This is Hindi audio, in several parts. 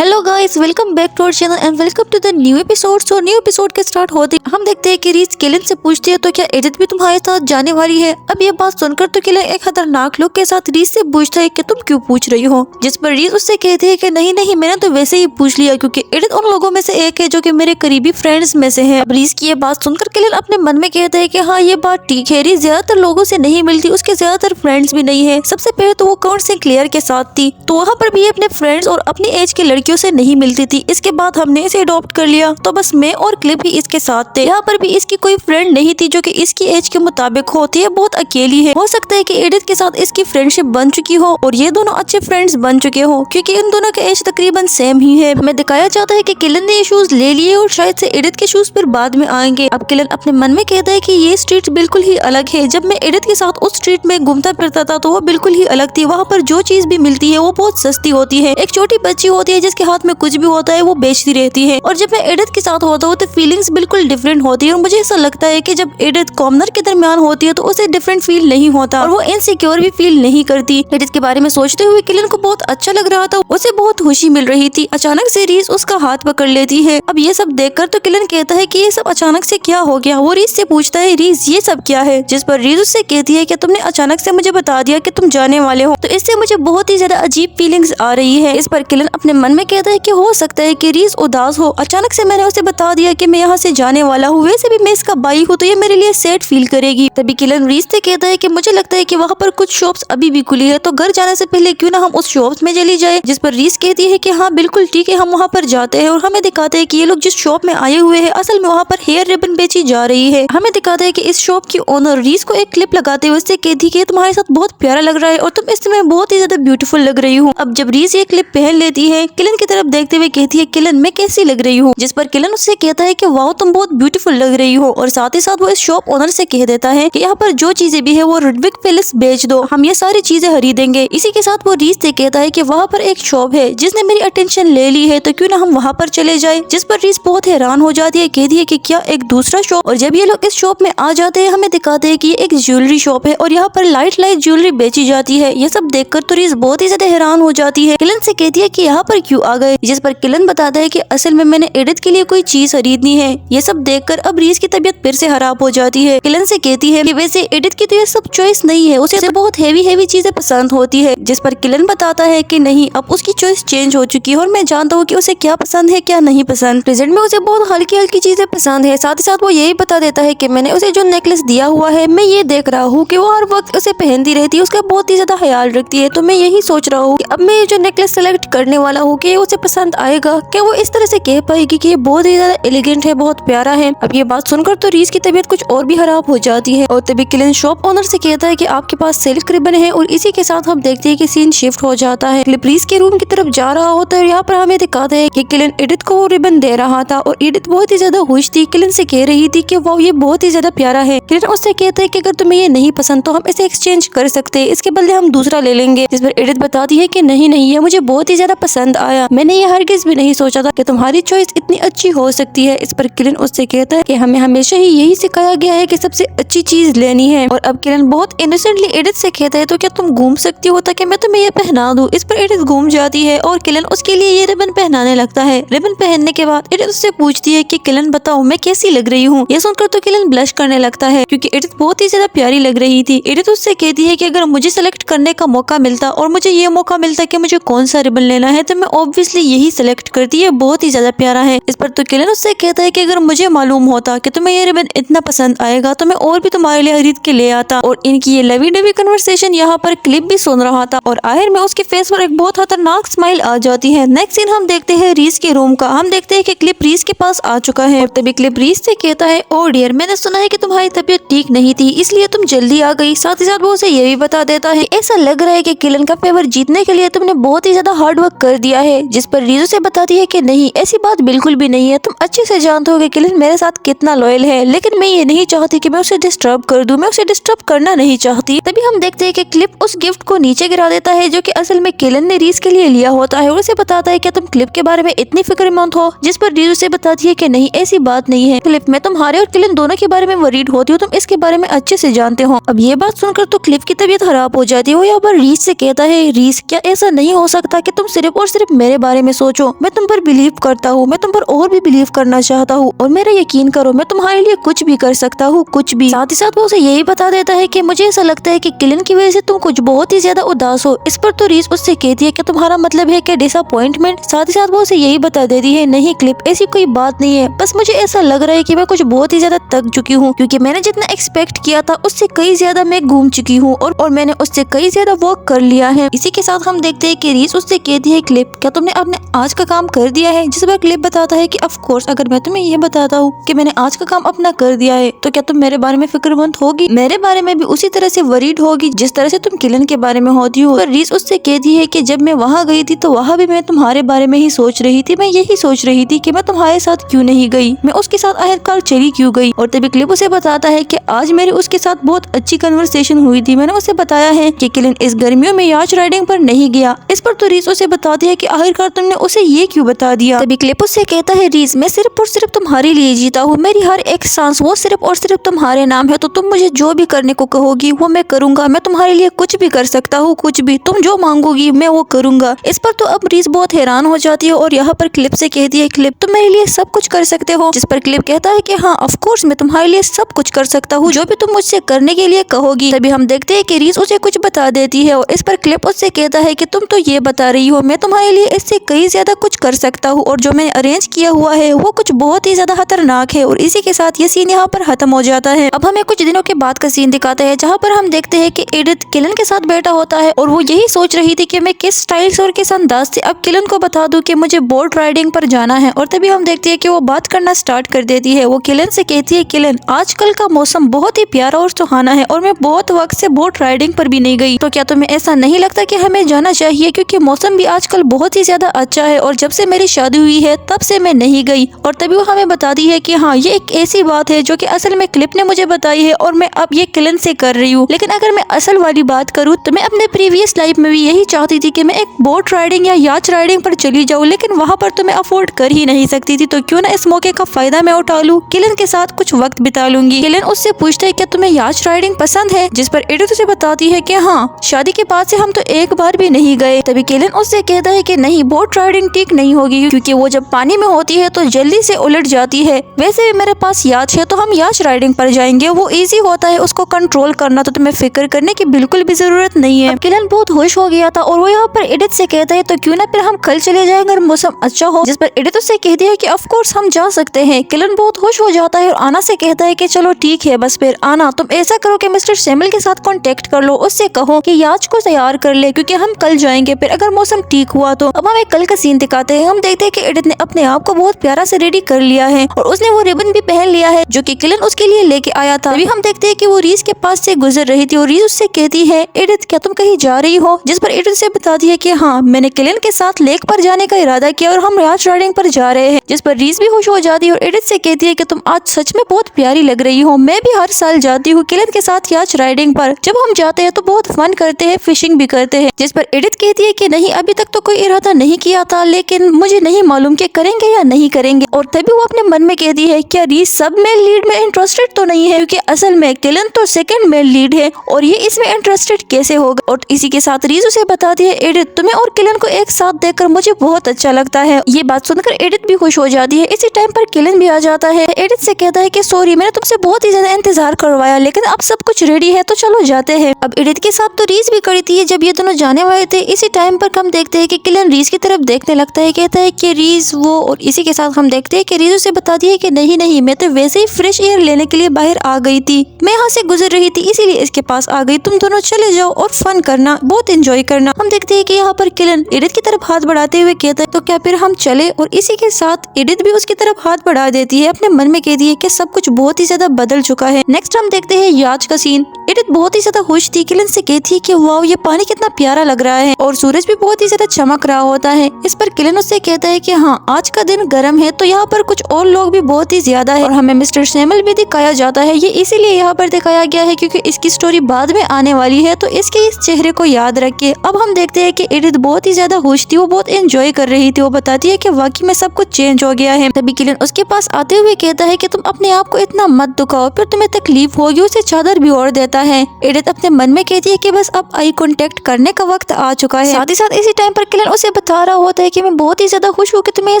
Hello guys, welcome back to our channel and welcome to the new episode. So new episode के स्टार्ट होते हम देखते हैं कि रीस किलन से पूछती है तो क्या एडिथ भी तुम्हारे साथ जाने वाली है। अब ये बात सुनकर तो किलन एक खतरनाक लोग के साथ रीस से पूछता है कि तुम क्यों पूछ रही हो, जिस पर रीस उससे कहती है कि नहीं नहीं, मैंने तो वैसे ही पूछ लिया क्योंकि एडिथ उन लोगों में से एक है जो कि मेरे करीबी फ्रेंड्स में से है। अब रीस की ये बात सुनकर किलन अपने मन में कहता है कि हाँ ये बात ठीक है, रीस ज्यादातर लोगों से नहीं मिलती, उसके ज्यादातर फ्रेंड्स भी नहीं है। सबसे पहले तो वो काउंट से क्लियर के साथ थी तो वहाँ पर भी अपने फ्रेंड्स और अपनी एज की लड़कियों से नहीं मिलती थी। इसके बाद हमने इसे अडॉप्ट कर लिया तो बस मैं और क्लिप ही इसके साथ थे। यहाँ पर भी इसकी कोई फ्रेंड नहीं थी जो कि इसकी एज के मुताबिक होती है, बहुत अकेली है। हो सकता है कि एडिथ के साथ इसकी फ्रेंडशिप बन चुकी हो और ये दोनों अच्छे फ्रेंड्स बन चुके हो क्योंकि इन दोनों का एज तकरीबन सेम ही है। हमें दिखाया जाता है कि किलन ने ये शूज ले लिए और शायद से एडिथ के शूज फिर बाद में आएंगे। अब किलन अपने मन में कहता है कि ये स्ट्रीट बिल्कुल ही अलग है। जब मैं एडिथ के साथ उस स्ट्रीट में घूमता फिरता था तो वो बिल्कुल ही अलग थी। वहाँ पर जो चीज भी मिलती है वो बहुत सस्ती होती है। एक छोटी बच्ची होती है जिसके हाथ में कुछ भी होता है वो बेचती रहती है। और जब मैं एडिथ के साथ होता हूँ तो फीलिंग्स बिल्कुल डिफरेंट होती है और मुझे ऐसा लगता है कि जब एडिथ कॉमनर के दरमियान होती है तो उसे डिफरेंट फील नहीं होता और वो इनसिक्योर भी फील नहीं करती। एडिथ के बारे में सोचते हुए किलन को बहुत अच्छा लग रहा था, उसे बहुत खुशी मिल रही थी। अचानक से रीस उसका हाथ पकड़ लेती है। अब ये सब देखकर तो किलन कहता है कि ये सब अचानक से क्या हो गया। वो रीस से पूछता है रीस ये सब क्या है, जिस पर रीस उससे कहती है कि तुमने अचानक से मुझे बता दिया कि तुम जाने वाले हो तो इससे मुझे बहुत ही ज्यादा अजीब फीलिंग्स आ रही है। इस पर किलन अपने मन में कहता है कि हो सकता है कि रीस उदास हो, अचानक से मैंने उसे बता दिया कि मैं यहाँ से जाने वाला हूँ, वैसे भी मैं इसका भाई हूँ तो ये मेरे लिए सैड फील करेगी। तभी किलन रीस से कहता है कि मुझे लगता है कि वहाँ पर कुछ शॉप्स अभी भी खुली है तो घर जाने से पहले क्यों ना हम उस शॉप्स में चली जाए। जिस पर रीस कहती है कि हाँ बिल्कुल ठीक है, हम वहाँ पर जाते हैं। और हमें दिखाते हैं कि ये लोग जिस शॉप में आए हुए हैं असल में वहाँ पर हेयर रिबन बेची जा रही है। हमें दिखाते हैं कि इस शॉप की ओनर रीस को एक क्लिप लगाते हुए उससे कहती है तुम्हारे साथ बहुत प्यारा लग रहा है और तुम इस समय बहुत ही ज्यादा ब्यूटीफुल लग रही हो। अब जब रीस ये क्लिप पहन लेती है किलन की तरफ देखते हुए कहती है किलन मैं कैसी लग रही हूँ, जिस पर किलन उससे कहता है कि वाओ तुम बहुत ब्यूटीफुल लग रही हो। और साथ ही साथ वो इस शॉप ओनर से कह देता है कि यहाँ पर जो चीजें भी है वो रुडविक पैलेस बेच दो, हम ये सारी चीजें खरीदेंगे। इसी के साथ वो रीस से कहता है कि वहाँ पर एक शॉप है जिसने मेरी अटेंशन ले ली है तो क्यों ना हम वहाँ पर चले जाए। जिस पर रीस बहुत हैरान हो जाती है, कहती है कि क्या एक दूसरा शॉप। और जब ये लोग इस शॉप में आ जाते हैं हमें दिखाते हैं कि ये एक ज्वेलरी शॉप है और यहाँ पर लाइट ज्वेलरी बेची जाती है। ये सब देखकर तो रीस बहुत ही ज्यादा हैरान हो जाती है। किलन से कहती है कि यहाँ पर क्यों आ गए, जिस पर किलन बताता है कि असल में मैंने एडिथ के लिए कोई चीज खरीदनी है। ये सब देखकर अब रीस की तबीयत फिर से खराब हो जाती है। किलन से कहती है कि वैसे एडिथ की तो ये सब चॉइस नहीं है, उसे बहुत हेवी चीजें पसंद होती है। जिस पर किलन बताता है कि नहीं अब उसकी चॉइस चेंज हो चुकी है और मैं जानता हूँ कि उसे क्या पसंद है क्या नहीं पसंद। प्रेजेंट में उसे बहुत हल्की चीजें पसंद है। साथ ही साथ वो यही बता देता है कि मैंने उसे जो नेकलेस दिया हुआ है मैं ये देख रहा हूँ कि वो हर वक्त उसे पहनती रहती है, उसका बहुत ही ज्यादा ख्याल रखती है। तो मैं यही सोच रहा हूँ कि अब मैं जो नेकलेस सेलेक्ट करने वाला हूँ कि उसे पसंद आएगा, क्या वो इस तरह से कह पाएगी कि ये बहुत ही ज्यादा एलिगेंट है, बहुत प्यारा है। अब ये बात सुनकर तो रीस की तबीयत कुछ और भी खराब हो जाती है। और तभी किलन शॉप ओनर से कहता है कि आपके पास सिल्क रिबन है और इसी के साथ हम देखते हैं कि सीन शिफ्ट हो जाता है। क्लिप रीस के रूम की तरफ जा रहा होता है और यहाँ पर हमें दिखाता है कि किलन एडिथ को वो रिबन दे रहा था और एडिथ बहुत ही ज्यादा खुश थी। किलन से कह रही थी कि वाओ ये बहुत ही ज्यादा प्यारा है। किलन उससे कहता है कि अगर तुम्हें ये नहीं पसंद तो हम इसे एक्सचेंज कर सकते हैं, इसके बदले हम दूसरा ले लेंगे। जिस पर एडिथ बताती है कि नहीं नहीं ये मुझे बहुत ही ज्यादा पसंद आया, मैंने ये हरगिज भी नहीं सोचा था कि तुम्हारी चॉइस इतनी अच्छी हो सकती है। इस पर किलन उससे कहता है कि हमें हमेशा ही यही सिखाया गया है कि सबसे अच्छी चीज लेनी है। और अब किलन बहुत इनोसेंटली एडिथ से कहता है तो क्या तुम घूम सकती हो ताकि मैं तुम्हें ये पहना दूं। इस पर एडिथ घूम जाती है और किलन उसके लिए ये रिबन पहनाने लगता है। रिबन पहनने के बाद एडिथ उससे पूछती है कि किलन बताओ मैं कैसी लग रही हूँ। ये सुनकर तो किलन ब्लश करने लगता है क्योंकि एडिथ बहुत ही ज्यादा प्यारी लग रही थी। एडिथ उससे कहती है कि अगर मुझे सेलेक्ट करने का मौका मिलता और मुझे ये मौका मिलता कि मुझे कौन सा रिबन लेना है तो मैं ऑब्वियसली यही सेलेक्ट करती है, बहुत ही ज्यादा प्यारा है। इस पर तो किलन उससे कहता है कि अगर मुझे मालूम होता कि तुम्हें ये रिबन इतना पसंद आएगा तो मैं और भी तुम्हारे लिए खरीद के ले आता। और इनकी ये लवी डवी कन्वर्सेशन यहाँ पर क्लिप भी सुन रहा था और आखिर में उसके फेस पर एक बहुत खतरनाक स्माइल आ जाती है। नेक्स्ट सीन हम देखते हैं रीस के रूम का। हम देखते हैं कि क्लिप रीस के पास आ चुका है और तभी क्लिप रीस से कहता है ओ डियर मैंने सुना है कि तुम्हारी तबीयत ठीक नहीं थी इसलिए तुम जल्दी आ गई। साथ ही साथ वो उसे ये भी बता देता है ऐसा लग रहा है कि किलन का फेवर जीतने के लिए तुमने बहुत ही ज्यादा हार्ड वर्क कर दिया है। जिस पर रीजू से बताती है कि नहीं ऐसी बात बिल्कुल भी नहीं है, तुम अच्छे से जानते हो कि किलन मेरे साथ कितना लॉयल है, लेकिन मैं ये नहीं चाहती कि मैं उसे डिस्टर्ब कर दूं, मैं उसे डिस्टर्ब करना नहीं चाहती। तभी हम देखते हैं कि क्लिप उस गिफ्ट को नीचे गिरा देता है जो कि असल में किलन ने रीस के लिए लिया होता है और उसे बताता है कि तुम क्लिप के बारे में इतनी फिक्रमंद हो। जिस पर रीजू से बताती है कि नहीं ऐसी बात नहीं है क्लिप, मैं तुम्हारे और किलन दोनों के बारे में वरीड होती हूँ, तुम इसके बारे में अच्छे से जानते हो। अब ये बात सुनकर तो क्लिप की तबीयत खराब हो जाती है। वो यहाँ पर रीस से कहता है रीस क्या ऐसा नहीं हो सकता कि तुम सिर्फ और सिर्फ मेरे मेरे बारे में सोचो, मैं तुम पर बिलीव करता हूँ, मैं तुम पर और भी बिलीव करना चाहता हूँ और मेरा यकीन करो मैं तुम्हारे लिए कुछ भी कर सकता हूँ, कुछ भी। साथ ही साथ वो उसे यही बता देता है कि मुझे ऐसा लगता है कि किलन की वजह से तुम कुछ बहुत ही ज्यादा उदास हो। इस पर तो रीस उससे कहती है कि तुम्हारा मतलब है कि डिसअपॉइंटमेंट। साथ ही साथ वो उसे यही बता देती है नहीं क्लिप, ऐसी कोई बात नहीं है, बस मुझे ऐसा लग रहा है कि मैं कुछ बहुत ही ज्यादा थक चुकी हूँ, क्योंकि मैंने जितना एक्सपेक्ट किया था उससे कई ज्यादा मैं घूम चुकी हूँ और मैंने उससे कई ज्यादा वर्क कर लिया है। इसी के साथ हम देखते हैं कि रीस उससे कहती है क्लिप, क्या तुमने अपने आज का काम कर दिया है? जिस पर क्लिप बताता है कि ऑफ कोर्स, अगर मैं तुम्हें ये बताता हूँ कि मैंने आज का काम अपना कर दिया है तो क्या तुम मेरे बारे में फिक्रमंद होगी, मेरे बारे में भी उसी तरह से वरीड होगी जिस तरह से तुम किलन के बारे में होती हो। पर रीस उससे कहती है कि जब मैं वहाँ गई थी तो वहाँ भी मैं तुम्हारे बारे में ही सोच रही थी, मैं यही सोच रही थी कि मैं तुम्हारे साथ क्यों नहीं गई, मैं उसके साथ आखिरकार चली क्यों गई। और तभी क्लिप उसे बताता है कि आज मेरी उसके साथ बहुत अच्छी कन्वर्सेशन हुई थी, मैंने उसे बताया है कि किलन इस गर्मियों में याच राइडिंग पर नहीं गया। इस पर तो रीस उसे बताती है कि आखिरकार तुमने उसे ये क्यों बता दिया। तभी क्लिप उससे कहता है रीस, मैं सिर्फ और सिर्फ तुम्हारे लिए जीता हूँ, मेरी हर एक सांस वो सिर्फ और सिर्फ तुम्हारे नाम है, तो तुम मुझे जो भी करने को कहोगी वो मैं करूंगा, मैं तुम्हारे लिए कुछ भी कर सकता हूँ, कुछ भी तुम जो मांगोगी मैं वो करूंगा। इस पर तो अब रीस बहुत हैरान हो जाती है और यहाँ पर क्लिप से कहती है क्लिप तुम मेरे लिए सब कुछ कर सकते हो। जिस पर क्लिप कहता है कि हाँ ऑफ कोर्स मैं तुम्हारे लिए सब कुछ कर सकता हूँ, जो भी तुम मुझसे करने के लिए कहोगी। तभी हम देखते हैं कि रीस उसे कुछ बता देती है और इस पर क्लिप उससे कहता है कि तुम तो ये बता रही हो मैं तुम्हारे लिए इससे कई ज्यादा कुछ कर सकता हूँ और जो मैंने अरेंज किया हुआ है वो कुछ बहुत ही ज्यादा खतरनाक है। और इसी के साथ ये सीन यहाँ पर खत्म हो जाता है। अब हमें कुछ दिनों के बाद का सीन दिखाता है जहाँ पर हम देखते हैं कि एडिथ किलन के साथ बैठा होता है और वो यही सोच रही थी कि मैं किस स्टाइल से और किस अंदाज से अब किलन को बता दूं कि मुझे बोट राइडिंग पर जाना है। और तभी हम देखते हैं कि वो बात करना स्टार्ट कर देती है। वो किलन से कहती है किलन आजकल का मौसम बहुत ही प्यारा और सुहाना है और मैं बहुत वक्त से बोट राइडिंग पर भी नहीं गई, तो क्या तुम्हें ऐसा नहीं लगता कि हमें जाना चाहिए, क्योंकि मौसम भी आजकल बहुत ही ज्यादा अच्छा है और जब से मेरी शादी हुई है तब से मैं नहीं गई। और तभी वो हमें बताती है कि हाँ ये एक ऐसी बात है जो कि असल में क्लिप ने मुझे बताई है और मैं अब ये किलन से कर रही हूँ। लेकिन अगर मैं असल वाली बात करूँ तो मैं अपने प्रीवियस लाइफ में भी यही चाहती थी कि मैं एक बोट राइडिंग या याच राइडिंग पर चली जाऊँ, लेकिन वहाँ पर तो मैं अफोर्ड कर ही नहीं सकती थी, तो क्यों ना इस मौके का फायदा मैं उठा लूँ, किलन के साथ कुछ वक्त बिता लूंगी। किलन उससे पूछता है क्या तुम्हें याच राइडिंग पसंद है, जिस पर एडिथ उसे बताती है कि हाँ शादी के बाद से हम तो एक बार भी नहीं गए। तभी किलन उससे कहता है कि नहीं बोट राइडिंग ठीक नहीं होगी, क्योंकि वो जब पानी में होती है तो जल्दी से उलट जाती है। वैसे भी मेरे पास याच है तो हम याच राइडिंग पर जाएंगे, वो इजी होता है उसको कंट्रोल करना, तो तुम्हें फिक्र करने की बिल्कुल भी जरूरत नहीं है। किलन बहुत खुश हो गया था और वो यहाँ पर एडिथ से कहता है तो क्यों ना फिर हम कल चले जाएं अगर मौसम अच्छा हो, जिस पर एडिथ उससे कहती है कि ऑफ कोर्स हम जा सकते हैं। किलन बहुत खुश हो जाता है और आना से कहता है कि चलो ठीक है, बस फिर आना तुम ऐसा करो कि मिस्टर सैमुअल के साथ कांटेक्ट कर लो, उससे कहो कि याच को तैयार कर ले क्योंकि हम कल जाएंगे फिर अगर मौसम ठीक हुआ तो। अब हमें कल का सीन दिखाते हैं। हम देखते हैं कि एडिथ ने अपने आप को बहुत प्यारा से रेडी कर लिया है और उसने वो रिबन भी पहन लिया है जो कि किलन उसके लिए लेके आया था। अभी हम देखते हैं कि वो रीस के पास से गुजर रही थी और रीस उससे कहती है एडिथ क्या तुम कहीं जा रही हो, जिस पर एडिथ से बताती है कि हाँ मैंने किलन के साथ लेक पर जाने का इरादा किया और हम याच राइडिंग पर जा रहे हैं, जिस पर रीस भी खुश हो जाती है और एडिथ से कहती है कि तुम आज सच में बहुत प्यारी लग रही हो, मैं भी हर साल जाती हूँ किलन के साथ याच राइडिंग पर, जब हम जाते हैं तो बहुत फन करते हैं, फिशिंग भी करते हैं। जिस पर एडिथ कहती है कि नहीं अभी तक तो कोई इरादा नहीं किया था, लेकिन मुझे नहीं मालूम कि करेंगे या नहीं करेंगे। और तभी वो अपने मन में कहती है क्या रीस सब में लीड में इंटरेस्टेड तो नहीं है, क्योंकि असल में किलन तो सेकंड में लीड है और ये इसमें इंटरेस्टेड कैसे होगा। और इसी के साथ रीस उसे बताती है एडिथ तुम्हें और किलन को एक साथ देखकर मुझे बहुत अच्छा लगता है। ये बात सुनकर एडिथ भी खुश हो जाती है। इसी टाइम पर किलन भी आ जाता है। एडिथ से कहता है कि सॉरी मैंने तुमसे बहुत ही ज्यादा इंतजार करवाया, लेकिन अब सब कुछ रेडी है तो चलो जाते हैं। अब एडिथ के साथ तो रीस भी खड़ी थी जब ये दोनों जाने वाले थे। इसी टाइम पर हम देखते हैं कि किलन रीस की तरफ देखने लगता है, कहता है कि रीस वो, और इसी के साथ हम देखते हैं कि रीस उसे बताती है कि नहीं नहीं मैं तो वैसे ही फ्रेश एयर लेने के लिए बाहर आ गई थी, मैं यहाँ से गुजर रही थी इसीलिए इसके पास आ गई, तुम दोनों चले जाओ और फन करना, बहुत एंजॉय करना। हम देखते हैं कि यहाँ पर किलन एडिथ की तरफ हाथ बढ़ाते हुए कहता है तो क्या फिर हम चले, और इसी के साथ एडिथ भी उसकी तरफ हाथ बढ़ा देती है, अपने मन में कहती है कि सब कुछ बहुत ही ज्यादा बदल चुका है। नेक्स्ट हम देखते हैं याच का सीन। एडिथ बहुत ही ज्यादा खुश थी, किलन से कहती है कि वाओ ये पानी कितना प्यारा लग रहा है और सूरज भी बहुत ही ज्यादा चमक रहा होता है। इस पर किलन उससे कहता है कि हाँ आज का दिन गर्म है तो यहाँ पर कुछ और लोग भी बहुत ही ज्यादा है, और हमें मिस्टर सैमुअल भी दिखाया जाता है। ये इसीलिए यहाँ पर दिखाया गया है क्योंकि इसकी स्टोरी बाद में आने वाली है, तो इसके इस चेहरे को याद रखिए। अब हम देखते हैं कि एडिथ बहुत ही ज्यादा खुश थी, वो बहुत एंजॉय कर रही थी। वो बताती है कि वाकई में सब कुछ चेंज हो गया है। तभी किलन उसके पास आते हुए कहता है कि तुम अपने आप को इतना मत दुखाओ, फिर तुम्हें तकलीफ होगी। उसे चादर भी ओढ़ देता है। एडिथ अपने मन में कहती है कि बस अब आई कांटेक्ट करने का वक्त आ चुका है। साथ ही साथ इसी टाइम पर किलन उसे से बता रहा होता है कि मैं बहुत ही ज्यादा खुश हूँ कि तुम्हें ये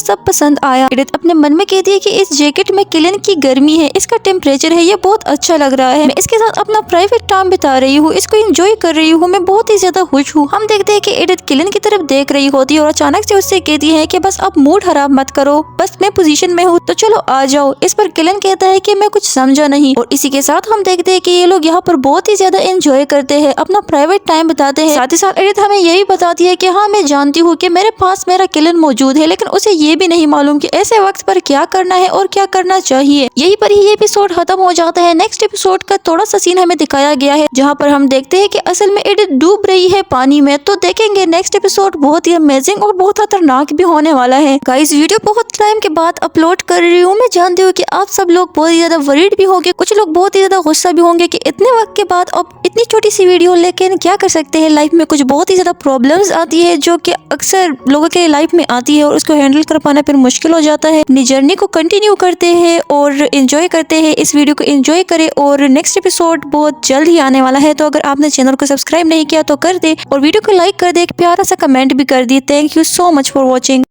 सब पसंद आया। एडिथ अपने मन में कहती है कि इस जैकेट में किलन की गर्मी है, इसका टेम्परेचर है, ये बहुत अच्छा लग रहा है, मैं इसके साथ अपना प्राइवेट टाइम बिता रही हूँ, इसको एंजॉय कर रही हूँ, मैं बहुत ही ज्यादा खुश हूँ। हम देखते हैं कि एडिथ किलन की तरफ देख रही होती है और अचानक से उससे कहती है कि बस अब मूड खराब मत करो, बस मैं पोजीशन में हूँ तो चलो आ जाओ। इस पर किलन कहता है कि मैं कुछ समझा नहीं और इसी के साथ हम देखते हैं कि ये लोग यहाँ पर बहुत ही ज्यादा एंजॉय करते हैं, अपना प्राइवेट टाइम बिताते हैं। साथ ही साथ एडिथ हमें ये भी बताती है कि हाँ मैं जानती हूँ कि मेरे पास मेरा किलन मौजूद है, लेकिन उसे ये भी नहीं मालूम कि ऐसे वक्त पर क्या करना है और क्या करना चाहिए। यही पर ही ये एपिसोड खत्म हो जाता है। नेक्स्ट एपिसोड का थोड़ा सा सीन हमें दिखाया गया है जहाँ पर हम देखते हैं कि असल में एडिथ डूब रही है पानी में। तो देखेंगे नेक्स्ट एपिसोड बहुत ही अमेजिंग और बहुत खतरनाक भी होने वाला है। गाइस वीडियो बहुत टाइम के बाद अपलोड कर रही हूँ, मैं जानती हूँ कि आप सब लोग बहुत ही ज्यादा वरीड भी होंगे, कुछ लोग बहुत ही ज्यादा गुस्सा भी होंगे कि इतने वक्त के बाद अब इतनी छोटी सी वीडियो, लेकिन क्या कर सकते हैं, लाइफ में कुछ बहुत ही ज्यादा प्रॉब्लम्स आती है जो कि अक्सर लोगों के लाइफ में आती है और उसको हैंडल कर पाना फिर मुश्किल हो जाता है। अपनी जर्नी को कंटिन्यू करते हैं और एंजॉय करते हैं, इस वीडियो को एंजॉय करें और नेक्स्ट एपिसोड बहुत जल्द ही आने वाला है। तो अगर आपने चैनल को सब्सक्राइब नहीं किया तो कर दे और वीडियो को लाइक कर दे, एक प्यारा सा कमेंट भी कर दिए। Thank you so much for watching.